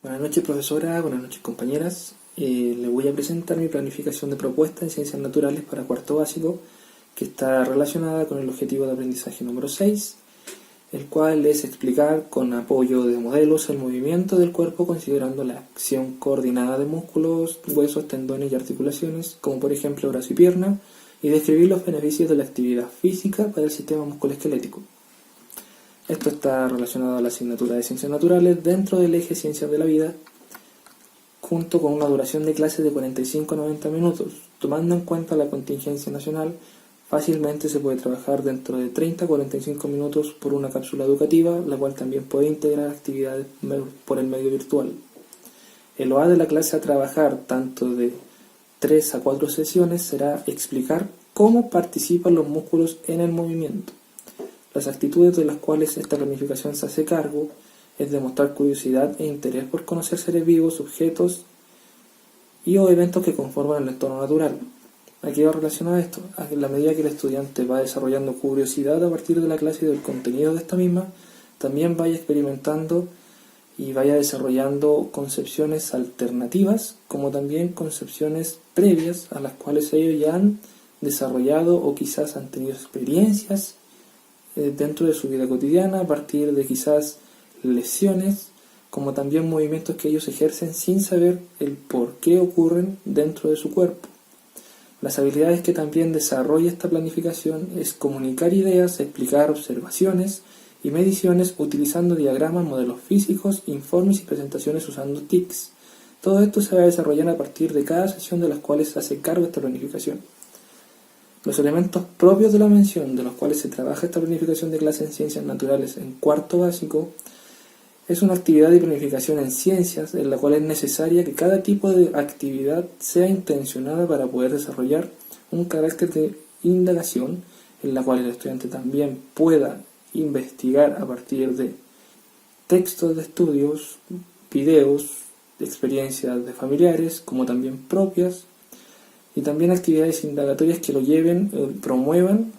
Buenas noches, profesora, buenas noches, compañeras. Les voy a presentar mi planificación de propuesta en Ciencias Naturales para cuarto básico, que está relacionada con el objetivo de aprendizaje número 6, el cual es explicar con apoyo de modelos el movimiento del cuerpo considerando la acción coordinada de músculos, huesos, tendones y articulaciones, como por ejemplo brazo y pierna, y describir los beneficios de la actividad física para el sistema musculoesquelético. Esto está relacionado a la asignatura de Ciencias Naturales dentro del eje Ciencias de la Vida, junto con una duración de clase de 45 a 90 minutos. Tomando en cuenta la contingencia nacional, fácilmente se puede trabajar dentro de 30 a 45 minutos por una cápsula educativa, la cual también puede integrar actividades por el medio virtual. El OA de la clase a trabajar, tanto de 3 a 4 sesiones, será explicar cómo participan los músculos en el movimiento. Las actitudes de las cuales esta planificación se hace cargo es demostrar curiosidad e interés por conocer seres vivos, objetos y o eventos que conforman el entorno natural. ¿A qué va relacionado esto? A que en la medida que el estudiante va desarrollando curiosidad a partir de la clase y del contenido de esta misma, también vaya experimentando y vaya desarrollando concepciones alternativas, como también concepciones previas a las cuales ellos ya han desarrollado o quizás han tenido experiencias dentro de su vida cotidiana, a partir de quizás lesiones, como también movimientos que ellos ejercen sin saber el por qué ocurren dentro de su cuerpo. Las habilidades que también desarrolla esta planificación es comunicar ideas, explicar observaciones y mediciones utilizando diagramas, modelos físicos, informes y presentaciones usando TICs. Todo esto se va a desarrollar a partir de cada sesión de las cuales se hace cargo esta planificación. Los elementos propios de la mención de los cuales se trabaja esta planificación de clase en Ciencias Naturales en cuarto básico es una actividad de planificación en ciencias en la cual es necesaria que cada tipo de actividad sea intencionada para poder desarrollar un carácter de indagación en la cual el estudiante también pueda investigar a partir de textos de estudios, videos, experiencias de familiares, como también propias, y también actividades indagatorias que lo lleven, promuevan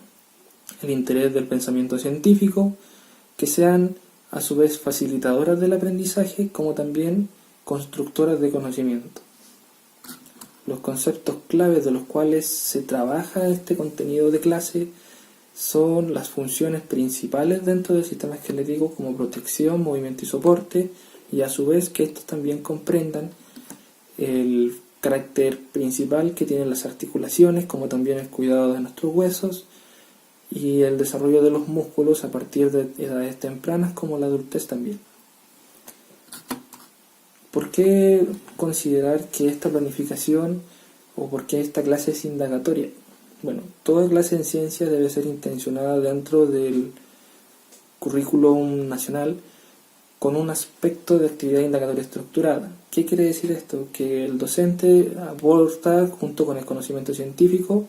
el interés del pensamiento científico, que sean a su vez facilitadoras del aprendizaje, como también constructoras de conocimiento. Los conceptos claves de los cuales se trabaja este contenido de clase son las funciones principales dentro del sistema esquelético como protección, movimiento y soporte, y a su vez que estos también comprendan el carácter principal que tienen las articulaciones, como también el cuidado de nuestros huesos y el desarrollo de los músculos a partir de edades tempranas como la adultez también. ¿Por qué considerar que esta planificación o por qué esta clase es indagatoria? Bueno, toda clase en ciencia debe ser intencionada dentro del currículum nacional con un aspecto de actividad indagatoria estructurada. ¿Qué quiere decir esto? Que el docente aborda, junto con el conocimiento científico,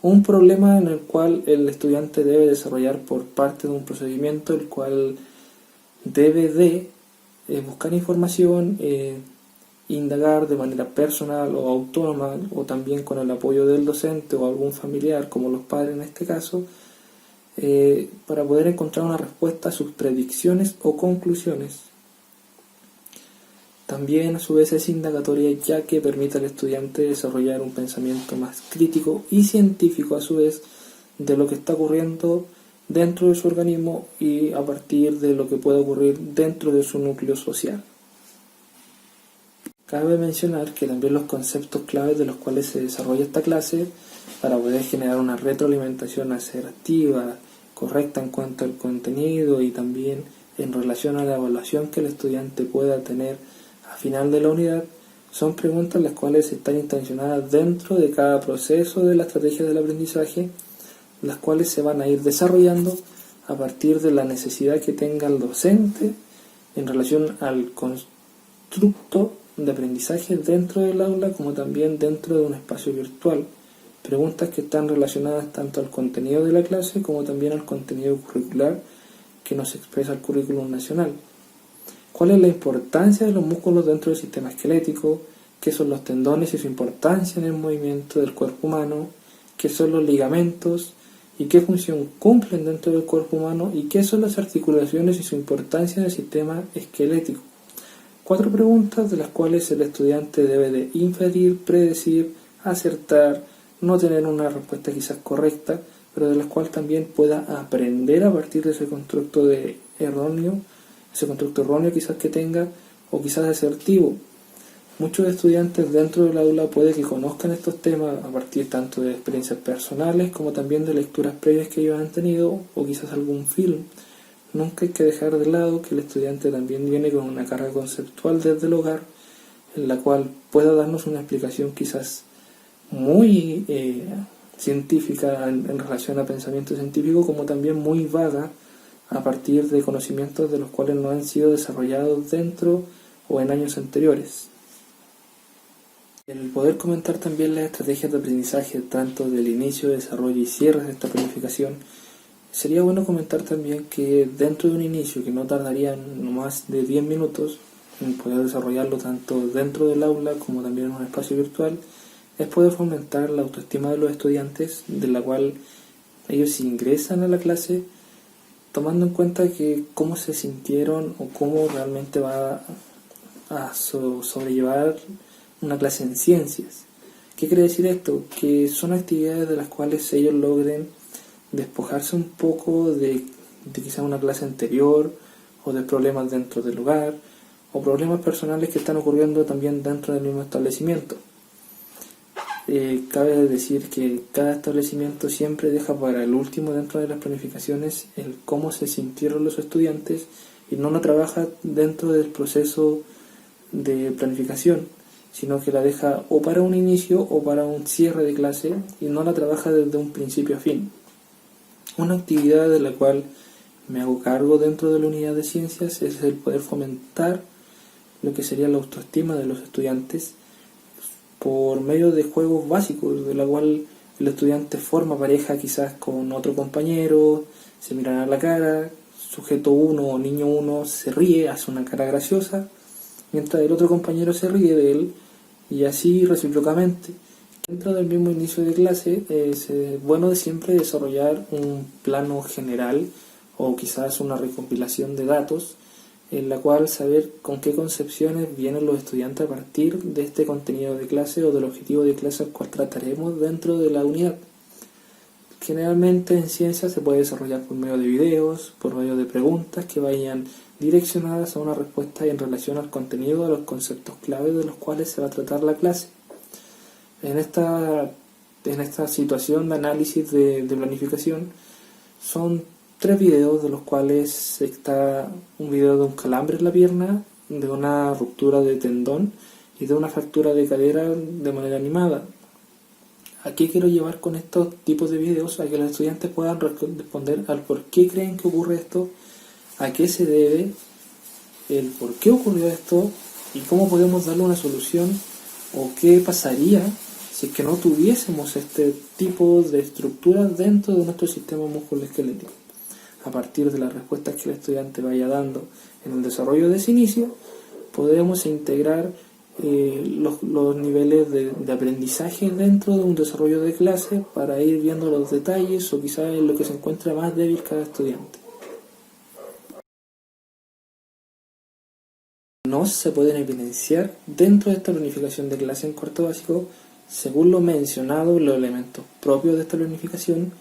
un problema en el cual el estudiante debe desarrollar por parte de un procedimiento el cual debe de buscar información, indagar de manera personal o autónoma, o también con el apoyo del docente o algún familiar, como los padres en este caso, para poder encontrar una respuesta a sus predicciones o conclusiones. También a su vez es indagatoria ya que permite al estudiante desarrollar un pensamiento más crítico y científico a su vez de lo que está ocurriendo dentro de su organismo y a partir de lo que puede ocurrir dentro de su núcleo social. Cabe mencionar que también los conceptos claves de los cuales se desarrolla esta clase para poder generar una retroalimentación asertiva, correcta en cuanto al contenido y también en relación a la evaluación que el estudiante pueda tener a final de la unidad, son preguntas las cuales están intencionadas dentro de cada proceso de la estrategia del aprendizaje, las cuales se van a ir desarrollando a partir de la necesidad que tenga el docente en relación al constructo de aprendizaje dentro del aula como también dentro de un espacio virtual. Preguntas que están relacionadas tanto al contenido de la clase como también al contenido curricular que nos expresa el currículum nacional. ¿Cuál es la importancia de los músculos dentro del sistema esquelético? ¿Qué son los tendones y su importancia en el movimiento del cuerpo humano? ¿Qué son los ligamentos? ¿Y qué función cumplen dentro del cuerpo humano? ¿Y qué son las articulaciones y su importancia en el sistema esquelético? 4 preguntas de las cuales el estudiante debe de inferir, predecir, acertar, no tener una respuesta quizás correcta, pero de las cuales también pueda aprender a partir de ese constructo erróneo quizás que tenga, o quizás asertivo. Muchos estudiantes dentro del aula puede que conozcan estos temas a partir tanto de experiencias personales como también de lecturas previas que ellos han tenido, o quizás algún film. Nunca hay que dejar de lado que el estudiante también viene con una carga conceptual desde el hogar, en la cual pueda darnos una explicación quizás muy científica en relación a pensamiento científico, como también muy vaga a partir de conocimientos de los cuales no han sido desarrollados dentro o en años anteriores. El poder comentar también las estrategias de aprendizaje, tanto del inicio, desarrollo y cierre de esta planificación, sería bueno comentar también que dentro de un inicio que no tardaría no más de 10 minutos en poder desarrollarlo tanto dentro del aula como también en un espacio virtual, es poder fomentar la autoestima de los estudiantes, de la cual ellos ingresan a la clase tomando en cuenta que cómo se sintieron o cómo realmente va a sobrellevar una clase en ciencias. ¿Qué quiere decir esto? Que son actividades de las cuales ellos logren despojarse un poco de quizás una clase anterior, o de problemas dentro del hogar, o problemas personales que están ocurriendo también dentro del mismo establecimiento. Cabe decir que cada establecimiento siempre deja para el último dentro de las planificaciones el cómo se sintieron los estudiantes, y no lo trabaja dentro del proceso de planificación, sino que la deja o para un inicio o para un cierre de clase, y no la trabaja desde un principio a fin. Una actividad de la cual me hago cargo dentro de la unidad de ciencias es el poder fomentar lo que sería la autoestima de los estudiantes por medio de juegos básicos, de la cual el estudiante forma pareja quizás con otro compañero, se miran a la cara, sujeto 1 o niño 1 se ríe, hace una cara graciosa, mientras el otro compañero se ríe de él, y así recíprocamente. Dentro del mismo inicio de clase es bueno siempre desarrollar un plano general o quizás una recopilación de datos, en la cual saber con qué concepciones vienen los estudiantes a partir de este contenido de clase o del objetivo de clase al cual trataremos dentro de la unidad. Generalmente en ciencias se puede desarrollar por medio de videos, por medio de preguntas que vayan direccionadas a una respuesta en relación al contenido de los conceptos clave de los cuales se va a tratar la clase. En esta situación de análisis de planificación son 3 videos, de los cuales está un video de un calambre en la pierna, de una ruptura de tendón y de una fractura de cadera de manera animada. ¿A qué quiero llevar con estos tipos de videos? A que los estudiantes puedan responder al por qué creen que ocurre esto, a qué se debe, el por qué ocurrió esto y cómo podemos darle una solución, o qué pasaría si es que no tuviésemos este tipo de estructuras dentro de nuestro sistema musculoesquelético. A partir de las respuestas que el estudiante vaya dando en el desarrollo de ese inicio, podremos integrar los niveles de aprendizaje dentro de un desarrollo de clase, para ir viendo los detalles o quizás en lo que se encuentra más débil cada estudiante. No se pueden evidenciar dentro de esta planificación de clase en cuarto básico, según lo mencionado, los elementos propios de esta planificación.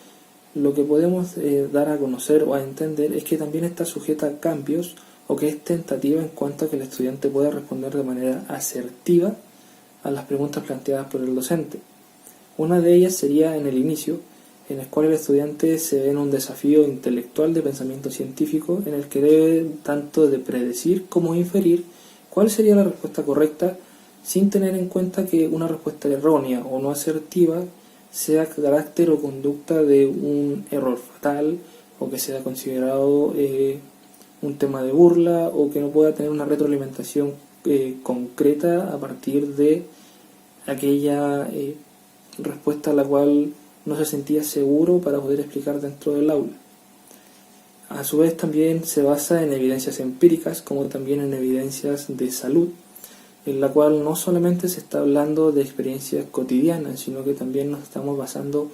Lo que podemos dar a conocer o a entender es que también está sujeta a cambios, o que es tentativa en cuanto a que el estudiante pueda responder de manera asertiva a las preguntas planteadas por el docente. Una de ellas sería en el inicio, en el cual el estudiante se ve en un desafío intelectual de pensamiento científico, en el que debe tanto de predecir como inferir cuál sería la respuesta correcta, sin tener en cuenta que una respuesta errónea o no asertiva sea carácter o conducta de un error fatal, o que sea considerado un tema de burla, o que no pueda tener una retroalimentación concreta a partir de aquella respuesta a la cual no se sentía seguro para poder explicar dentro del aula. A su vez también se basa en evidencias empíricas, como también en evidencias de salud, en la cual no solamente se está hablando de experiencias cotidianas, sino que también nos estamos basando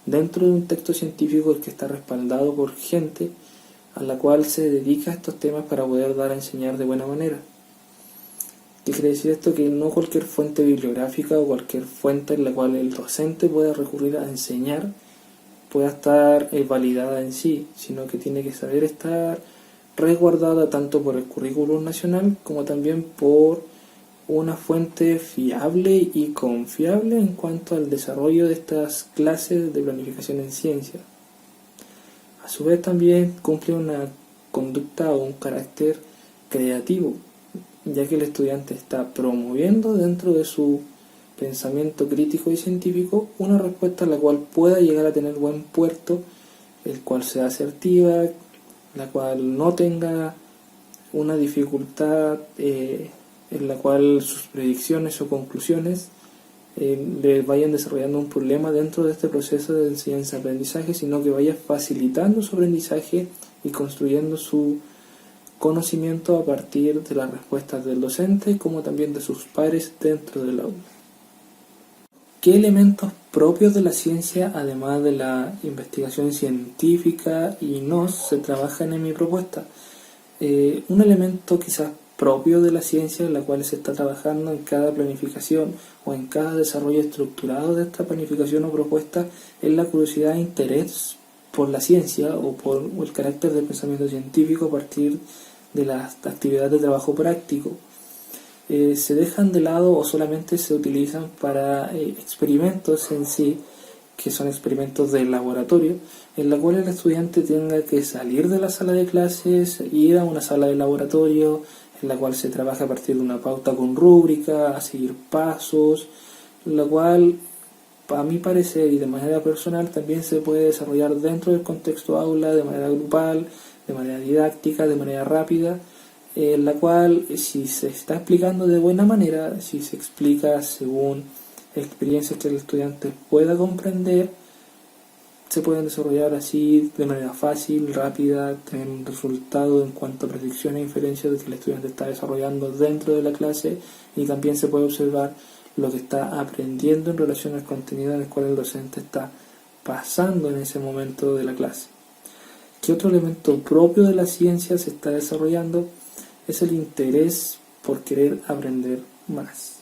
dentro de un texto científico que está respaldado por gente a la cual se dedica a estos temas para poder dar a enseñar de buena manera. ¿Qué quiere decir esto? Que no cualquier fuente bibliográfica o cualquier fuente en la cual el docente pueda recurrir a enseñar pueda estar validada en sí, sino que tiene que saber estar resguardada tanto por el currículum nacional como también por una fuente fiable y confiable en cuanto al desarrollo de estas clases de planificación en ciencia. A su vez también cumple una conducta o un carácter creativo, ya que el estudiante está promoviendo dentro de su pensamiento crítico y científico una respuesta a la cual pueda llegar a tener buen puerto, el cual sea asertiva, la cual no tenga una dificultad en la cual sus predicciones o conclusiones le vayan desarrollando un problema dentro de este proceso de enseñanza-aprendizaje, sino que vaya facilitando su aprendizaje y construyendo su conocimiento a partir de las respuestas del docente como también de sus pares dentro del aula. ¿Qué elementos propios de la ciencia, además de la investigación científica y NOS, se trabajan en mi propuesta? Un elemento quizás propio de la ciencia en la cual se está trabajando en cada planificación o en cada desarrollo estructurado de esta planificación o propuesta es la curiosidad e interés por la ciencia o por el carácter del pensamiento científico a partir de las actividades de trabajo práctico. Se dejan de lado o solamente se utilizan para experimentos en sí, que son experimentos de laboratorio, en la cual el estudiante tenga que salir de la sala de clases, ir a una sala de laboratorio, en la cual se trabaja a partir de una pauta con rúbrica, a seguir pasos, la cual, a mi parecer y de manera personal, también se puede desarrollar dentro del contexto aula, de manera grupal, de manera didáctica, de manera rápida, en la cual, si se está explicando de buena manera, si se explica según experiencias que el estudiante pueda comprender, se pueden desarrollar así de manera fácil, rápida, tener un resultado en cuanto a predicciones e inferencias de que el estudiante está desarrollando dentro de la clase, y también se puede observar lo que está aprendiendo en relación al contenido en el cual el docente está pasando en ese momento de la clase. ¿Qué otro elemento propio de la ciencia se está desarrollando? Es el interés por querer aprender más.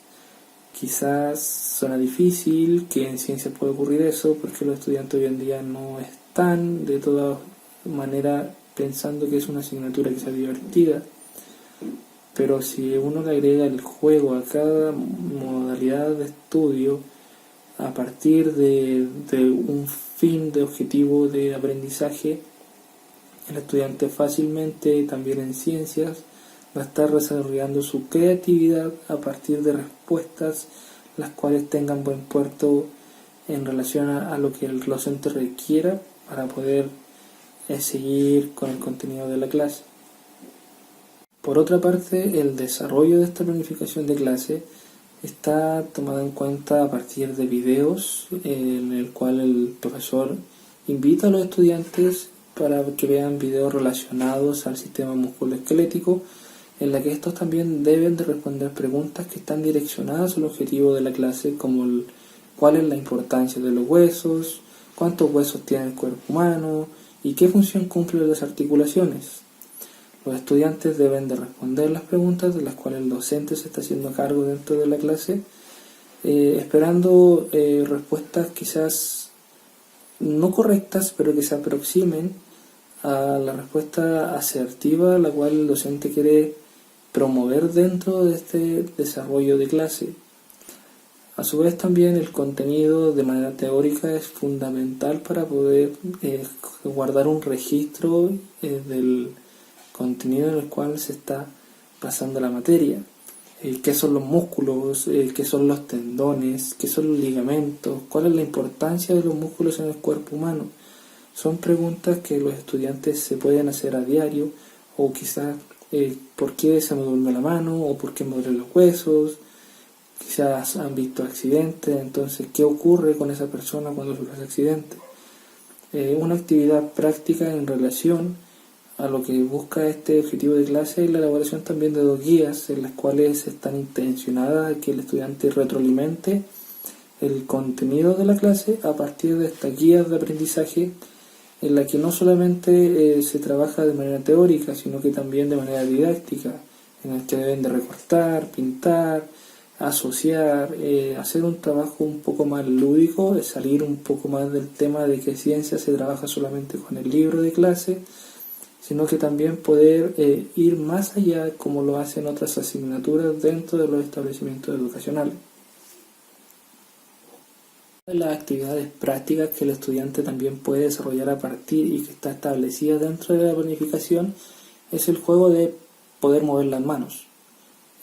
Quizás suena difícil que en ciencia pueda ocurrir eso, porque los estudiantes hoy en día no están de toda manera pensando que es una asignatura que sea divertida, pero si uno le agrega el juego a cada modalidad de estudio a partir de un fin de objetivo de aprendizaje, el estudiante fácilmente, también en ciencias, va a estar desarrollando su creatividad a partir de respuestas las cuales tengan buen puerto en relación a lo que el docente requiera para poder seguir con el contenido de la clase. Por otra parte, el desarrollo de esta planificación de clase está tomado en cuenta a partir de videos en el cual el profesor invita a los estudiantes para que vean videos relacionados al sistema musculoesquelético, en la que estos también deben de responder preguntas que están direccionadas al objetivo de la clase, como cuál es la importancia de los huesos, cuántos huesos tiene el cuerpo humano y qué función cumplen las articulaciones. Los estudiantes deben de responder las preguntas de las cuales el docente se está haciendo cargo dentro de la clase, esperando respuestas quizás no correctas, pero que se aproximen a la respuesta asertiva la cual el docente quiere promover dentro de este desarrollo de clase. A su vez también el contenido de manera teórica es fundamental para poder guardar un registro del contenido en el cual se está pasando la materia. ¿Qué son los músculos? ¿Qué son los tendones? ¿Qué son los ligamentos? ¿Cuál es la importancia de los músculos en el cuerpo humano? Son preguntas que los estudiantes se pueden hacer a diario, o quizás ¿por qué se me duerme la mano? ¿O por qué me duelen los huesos? Quizás han visto accidentes, entonces ¿qué ocurre con esa persona cuando sufre ese accidente? Una actividad práctica en relación a lo que busca este objetivo de clase es la elaboración también de 2 guías en las cuales están intencionadas a que el estudiante retroalimente el contenido de la clase a partir de estas guías de aprendizaje, en la que no solamente se trabaja de manera teórica, sino que también de manera didáctica, en el que deben de recortar, pintar, asociar, hacer un trabajo un poco más lúdico, salir un poco más del tema de que ciencia se trabaja solamente con el libro de clase, sino que también poder ir más allá como lo hacen otras asignaturas dentro de los establecimientos educacionales. Las actividades prácticas que el estudiante también puede desarrollar a partir y que está establecida dentro de la planificación es el juego de poder mover las manos.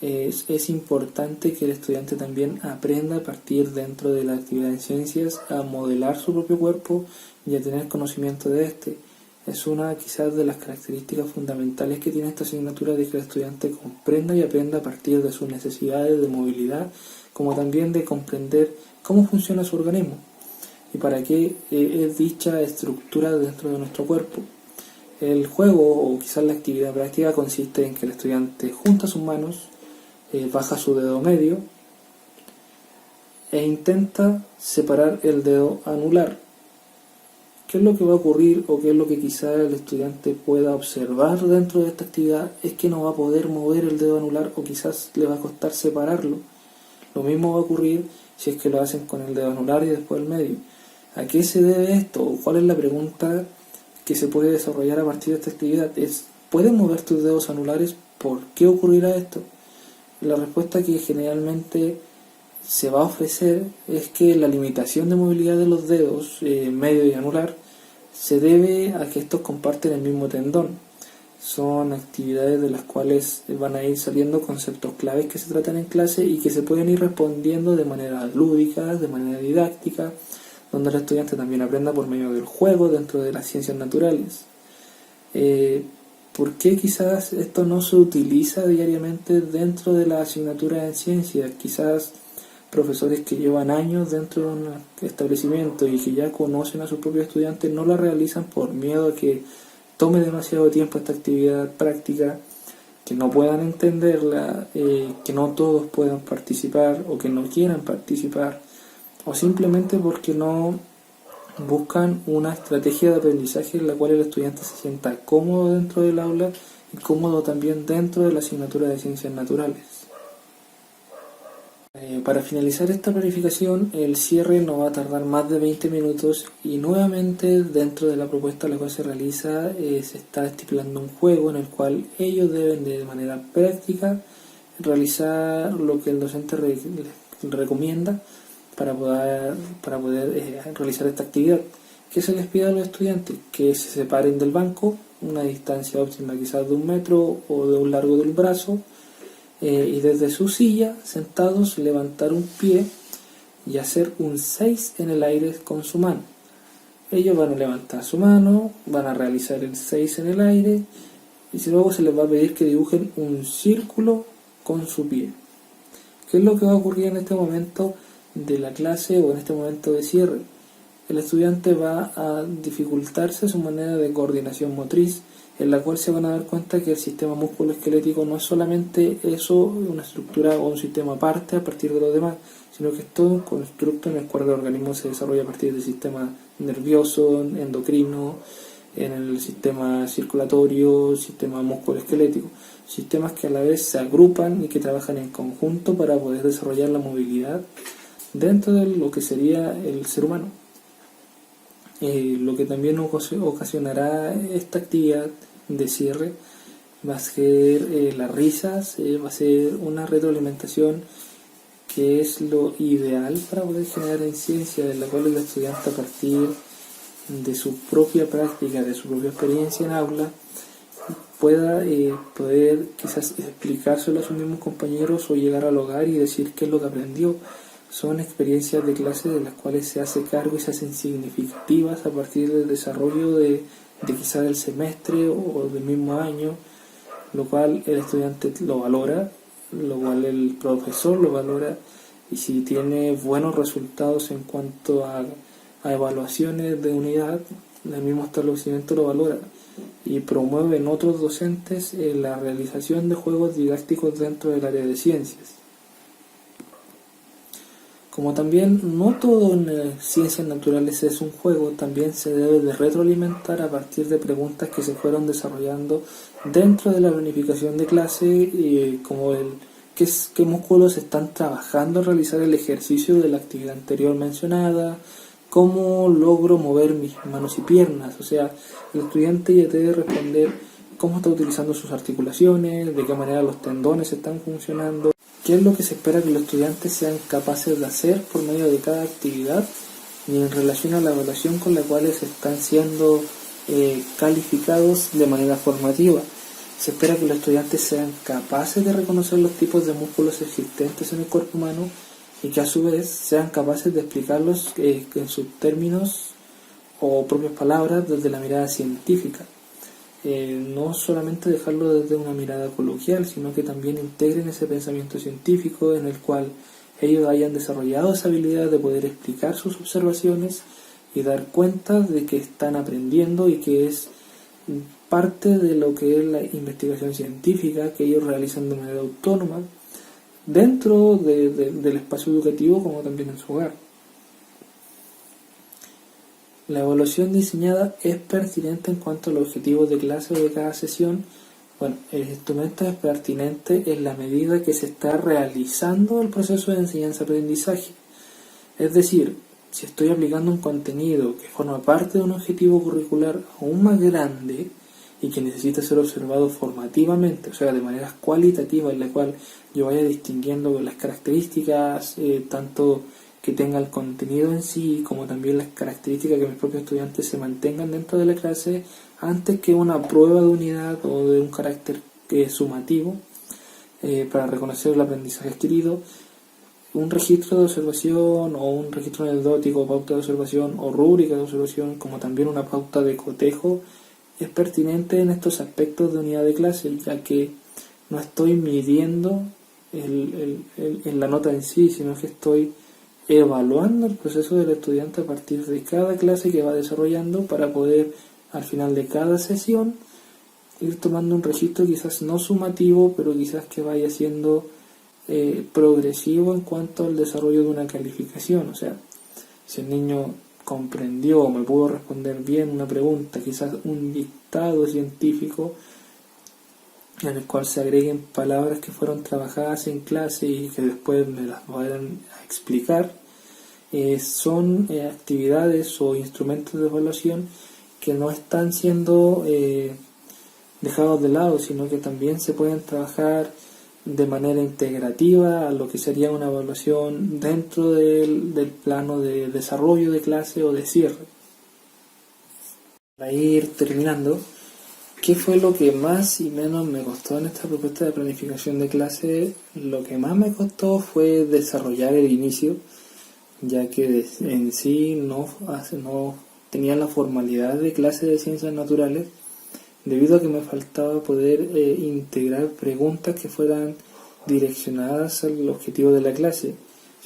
Es importante que el estudiante también aprenda a partir dentro de la actividad en ciencias a modelar su propio cuerpo y a tener conocimiento de este. Es una quizás de las características fundamentales que tiene esta asignatura, de que el estudiante comprenda y aprenda a partir de sus necesidades de movilidad, como también de comprender cómo funciona su organismo y para qué es dicha estructura dentro de nuestro cuerpo. El juego o quizás la actividad práctica consiste en que el estudiante junta sus manos, baja su dedo medio e intenta separar el dedo anular. ¿Qué es lo que va a ocurrir o qué es lo que quizás el estudiante pueda observar dentro de esta actividad? Es que no va a poder mover el dedo anular o quizás le va a costar separarlo. Lo mismo va a ocurrir si es que lo hacen con el dedo anular y después el medio. ¿A qué se debe esto? ¿Cuál es la pregunta que se puede desarrollar a partir de esta actividad? ¿Pueden mover tus dedos anulares? ¿Por qué ocurrirá esto? La respuesta que generalmente se va a ofrecer es que la limitación de movilidad de los dedos medio y anular se debe a que estos comparten el mismo tendón. Son actividades de las cuales van a ir saliendo conceptos claves que se tratan en clase y que se pueden ir respondiendo de manera lúdica, de manera didáctica, donde el estudiante también aprenda por medio del juego dentro de las ciencias naturales. ¿Por qué quizás esto no se utiliza diariamente dentro de la asignatura en ciencias? Quizás profesores que llevan años dentro de un establecimiento y que ya conocen a sus propios estudiantes no la realizan por miedo a que tome demasiado tiempo esta actividad práctica, que no puedan entenderla, que no todos puedan participar o que no quieran participar, o simplemente porque no buscan una estrategia de aprendizaje en la cual el estudiante se sienta cómodo dentro del aula y cómodo también dentro de la asignatura de ciencias naturales. Para finalizar esta planificación, el cierre no va a tardar más de 20 minutos y nuevamente dentro de la propuesta la cual se realiza se está estipulando un juego en el cual ellos deben de manera práctica realizar lo que el docente recomienda para poder realizar esta actividad. ¿Qué se les pide a los estudiantes? Que se separen del banco, una distancia óptima quizás de 1 metro o de un largo del brazo, y desde su silla, sentados, levantar un pie y hacer un 6 en el aire con su mano. Ellos van a levantar su mano, van a realizar el 6 en el aire y luego se les va a pedir que dibujen un círculo con su pie. ¿Qué es lo que va a ocurrir en este momento de la clase o en este momento de cierre? El estudiante va a dificultarse su manera de coordinación motriz, en la cual se van a dar cuenta que el sistema musculoesquelético no es solamente eso, una estructura o un sistema aparte a partir de los demás, sino que es todo un constructo en el cual el organismo se desarrolla a partir del sistema nervioso, endocrino, en el sistema circulatorio, sistema musculoesquelético, sistemas que a la vez se agrupan y que trabajan en conjunto para poder desarrollar la movilidad dentro de lo que sería el ser humano. Lo que también ocasionará esta actividad de cierre va a ser las risas, va a ser una retroalimentación que es lo ideal para poder generar en ciencia, en la cual el estudiante a partir de su propia práctica, de su propia experiencia en aula, pueda poder quizás explicárselo a sus mismos compañeros o llegar al hogar y decir qué es lo que aprendió. Son experiencias de clase de las cuales se hace cargo y se hacen significativas a partir del desarrollo de quizás del semestre o del mismo año, lo cual el estudiante lo valora, lo cual el profesor lo valora, y si tiene buenos resultados en cuanto a evaluaciones de unidad, el mismo establecimiento lo valora y promueve en otros docentes la realización de juegos didácticos dentro del área de ciencias. Como también no todo en ciencias naturales es un juego, también se debe de retroalimentar a partir de preguntas que se fueron desarrollando dentro de la planificación de clase, como qué músculos están trabajando en realizar el ejercicio de la actividad anterior mencionada, cómo logro mover mis manos y piernas. O sea, el estudiante ya debe responder cómo está utilizando sus articulaciones, de qué manera los tendones están funcionando, qué es lo que se espera que los estudiantes sean capaces de hacer por medio de cada actividad y en relación a la evaluación con la cual están siendo calificados de manera formativa. Se espera que los estudiantes sean capaces de reconocer los tipos de músculos existentes en el cuerpo humano y que a su vez sean capaces de explicarlos en sus términos o propias palabras desde la mirada científica. No solamente dejarlo desde una mirada coloquial, sino que también integren ese pensamiento científico en el cual ellos hayan desarrollado esa habilidad de poder explicar sus observaciones y dar cuenta de que están aprendiendo y que es parte de lo que es la investigación científica que ellos realizan de manera autónoma dentro del espacio educativo como también en su hogar. La evaluación diseñada es pertinente en cuanto a los objetivos de clase o de cada sesión. Bueno, el instrumento es pertinente en la medida que se está realizando el proceso de enseñanza-aprendizaje. Es decir, si estoy aplicando un contenido que forma parte de un objetivo curricular aún más grande y que necesita ser observado formativamente, o sea, de manera cualitativa, en la cual yo vaya distinguiendo las características, tanto que tenga el contenido en sí, como también las características que mis propios estudiantes se mantengan dentro de la clase, antes que una prueba de unidad o de un carácter sumativo, para reconocer el aprendizaje adquirido, un registro de observación o un registro anecdótico, pauta de observación o rúbrica de observación, como también una pauta de cotejo, es pertinente en estos aspectos de unidad de clase, ya que no estoy midiendo la nota en sí, sino que estoy evaluando el proceso del estudiante a partir de cada clase que va desarrollando para poder al final de cada sesión ir tomando un registro quizás no sumativo, pero quizás que vaya siendo progresivo en cuanto al desarrollo de una calificación. O sea, si el niño comprendió o me pudo responder bien una pregunta, quizás un dictado científico en el cual se agreguen palabras que fueron trabajadas en clase y que después me las vayan a explicar, son actividades o instrumentos de evaluación que no están siendo dejados de lado, sino que también se pueden trabajar de manera integrativa a lo que sería una evaluación dentro del plano de desarrollo de clase o de cierre. Para ir terminando, ¿qué fue lo que más y menos me costó en esta propuesta de planificación de clase? Lo que más me costó fue desarrollar el inicio, ya que en sí no tenía la formalidad de clase de ciencias naturales, debido a que me faltaba poder integrar preguntas que fueran direccionadas al objetivo de la clase,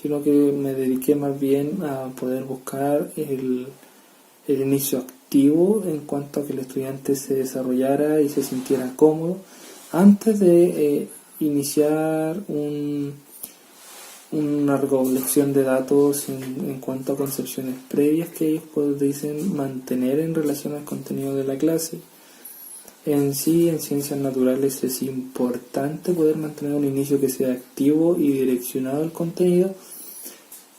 sino que me dediqué más bien a poder buscar el inicio activo en cuanto a que el estudiante se desarrollara y se sintiera cómodo antes de iniciar una recolección de datos en cuanto a concepciones previas que ellos pudiesen mantener en relación al contenido de la clase. En sí, en ciencias naturales es importante poder mantener un inicio que sea activo y direccionado al contenido,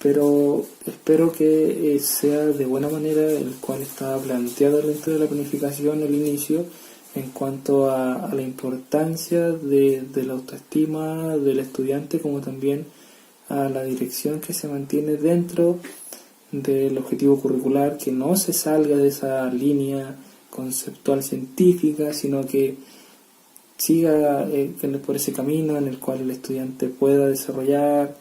pero espero que sea de buena manera el cual está planteado dentro de la planificación el inicio en cuanto a la importancia de la autoestima del estudiante, como también a la dirección que se mantiene dentro del objetivo curricular, que no se salga de esa línea conceptual científica, sino que siga por ese camino en el cual el estudiante pueda desarrollar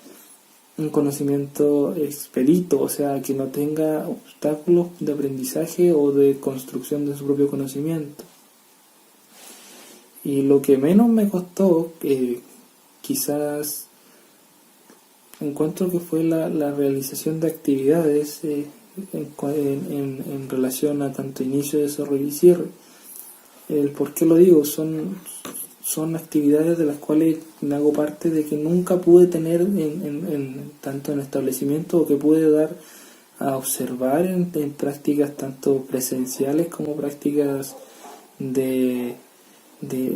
un conocimiento expedito, o sea, que no tenga obstáculos de aprendizaje o de construcción de su propio conocimiento. Y lo que menos me costó, quizás encuentro que fue la realización de actividades en relación a tanto inicio, desarrollo y cierre. El por qué lo digo, son son actividades de las cuales me hago parte de que nunca pude tener tanto en establecimiento o que pude dar a observar en prácticas tanto presenciales como prácticas de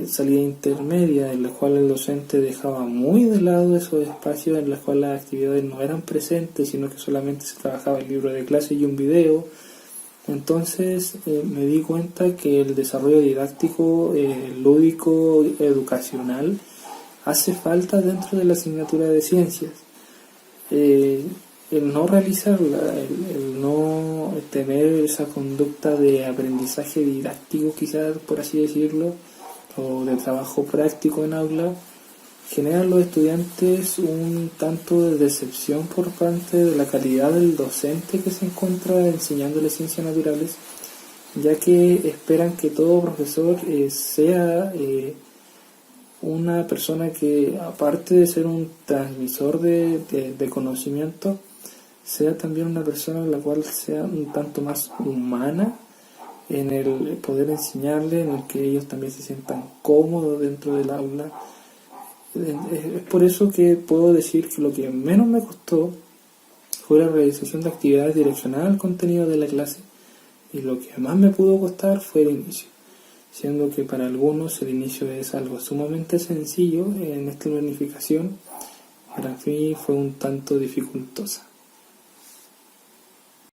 salida intermedia, en las cuales el docente dejaba muy de lado esos espacios en los cuales las actividades no eran presentes, sino que solamente se trabajaba el libro de clase y un video. Entonces me di cuenta que el desarrollo didáctico, lúdico, educacional, hace falta dentro de la asignatura de ciencias. El no realizarla, el no tener esa conducta de aprendizaje didáctico, quizás por así decirlo, o de trabajo práctico en aula, genera en los estudiantes un tanto de decepción por parte de la calidad del docente que se encuentra enseñándoles ciencias naturales, ya que esperan que todo profesor sea una persona que, aparte de ser un transmisor de conocimiento, sea también una persona en la cual sea un tanto más humana en el poder enseñarle, en el que ellos también se sientan cómodos dentro del aula. Es por eso que puedo decir que lo que menos me costó fue la realización de actividades direccionadas al contenido de la clase, y lo que más me pudo costar fue el inicio, siendo que para algunos el inicio es algo sumamente sencillo en esta planificación. Para mí fue un tanto dificultosa.